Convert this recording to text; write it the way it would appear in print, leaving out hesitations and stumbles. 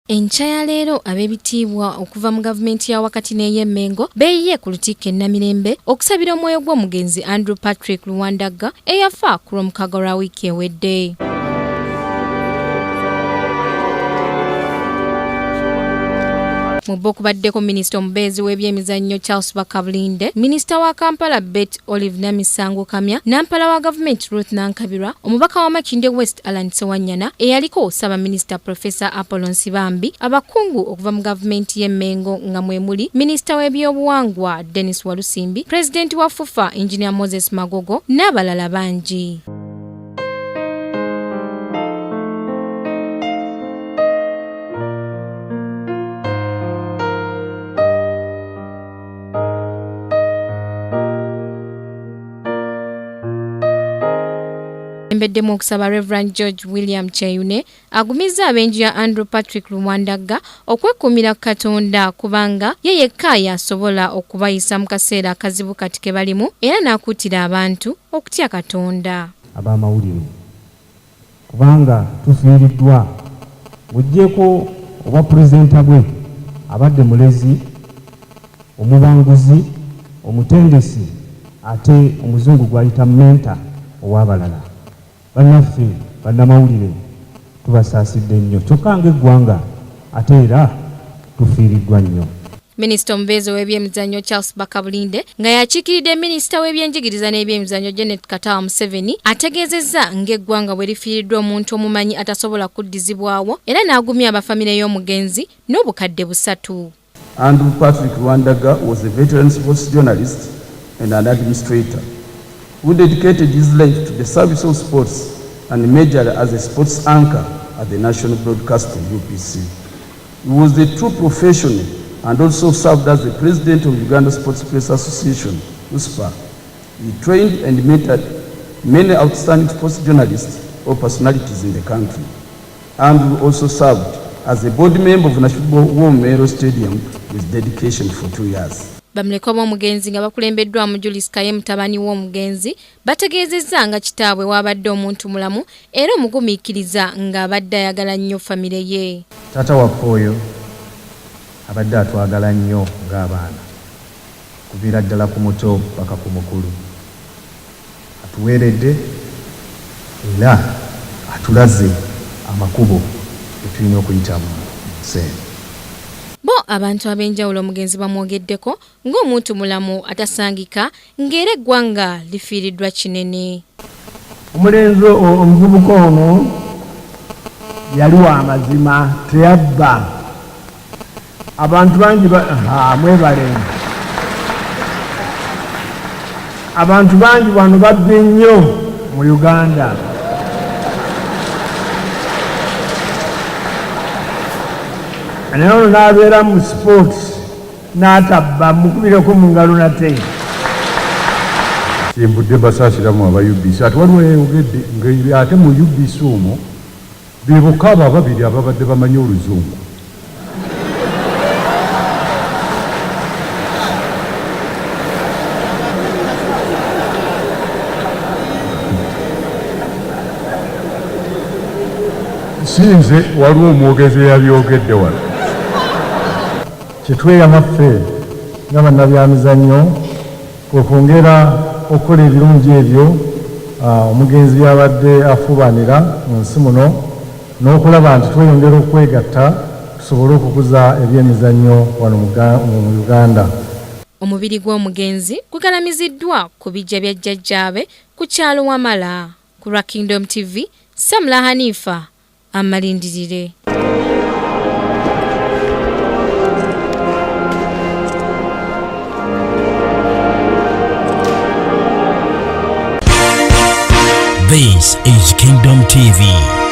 Enkya ya leero ab'ebitiibwa okuva mu gavumenti ya wakati n'ey'Emmengo beeyiye ku Lutikko e Namirembe okusabira omwoyo gw'omugenzi Andrew Patrick Luwandagga eyafa ku Lwomukaga lwa wiiki ewedde. Mu bo kubaddeko minisita omubeezi w'ebyemizannyo Charles Bakabulinde, minisita wa Kampala Bet Olive Namisango Kamya, nampala wa gavumenti Ruth Nankabirwa, omubaka wa Makindye West Alan Sewanyana, eyaliko Ssaabaminisita Professor Apollo Nsibambi, abakungu okuva mu gavumenti y'Emmengo nga mwe muli minisita w'ebyobuwangwa Dennis Walusimbi, pulezidenti wa FUFA Engineer Moses Magogo n'abalala bangi. Embeddemu okusaba Reverend George William Cheyune agumizza ab'enju ya Andrew Patrick Luwandagga okwekuumira Katonda kubanga ye yekka yasobola okubayisa mu kaseera akazibu kati ke balimu era n'akuutira abantu okutya Katonda. Ab'amawulire kubanga tufiiriddwa ng'oggyeko obwa pulezidenta bwe abadde mulezi, omubanguzi, omutendesi ate omuzungu gw'ayita menta ow'abalala. Bannaffe bannamawulire tubasaasidde nnyo kyokka ng'eggwanga ate era tufiiriddwa nnyo. Minisita omubeezi w'ebyemizannyo Charles Bakabulinde nga yakiikiridde minisita w'ebyenjigiriza n'ebyemizannyo Janet Katawa Museveni ategeezezza ng'eggwanga bwe lifiiriddwa omuntu omumanyi atasobola kuddizibwawo era n'agumya abafamire y'omugenzi n'obukadde 3. Andrew Patrick Luwandagga was a veteran sports journalist and an administrator who dedicated his life to the service of sports and majored as a sports anchor at the National Broadcasting UPC. He was a true professional and also served as the president of Uganda Sports Press Association, USPA. He trained and mentored many outstanding sports journalists or personalities in the country. Andrew also served as a board member of National War Memorial Stadium with dedication for 2 years. Bamulekwa b'omugenzi nga bakulembeddwamu Julius Kaye mutabani w'omugenzi bategeezezza nga kitaabwe wabadde omuntu mulamu era omugumiikiriza ng'abadde ayagala nnyo famire ye. Taata waffe oyo abadde atwagala nnyo ng'abaana kuviira ddala ku muto paka ku mukulu. Atuweeredde era atulaze amakubo ge tulina okuyitamu nsi. Bo abantu ab'enjawulo omugenzi bamwogeddeko ng'omuntu mulamu atasangika ng'era eggwanga lifiiriddwa kinene. Omulenzi omuvubuka ono yali wa mazima, teyabba. Abantu bangi mwebale. Abantu bangi wano babbi nnyo mu Uganda. Naye ono n'abeera mu sports n'atabba mukubireko mu ngalo nate. Simbudde basaasiramu aba UBC ate waliwo eyogedde ate mu UBC omwo be bokka abo ababiri ababadde bamanyi Oluzungu. Sinze waliwo omwogezi eyabyogedde wano. Kyetweyama ffe nga bannabyamizannyo okwongera okukola ebirungi ebyo omugenzi byabadde afubanira mu nsi muno n'okulaba nti tweyongera okwegatta tusobole okukuza ebyemizannyo wano mu Uganda. Omubiri gw'omugenzi gugalamiziddwa ku bijja bya jjajjaabe ku kyalo Wamala. Ku lwa Kingdom TV, Samla Hanifa amalindirire. This is Kingdom TV.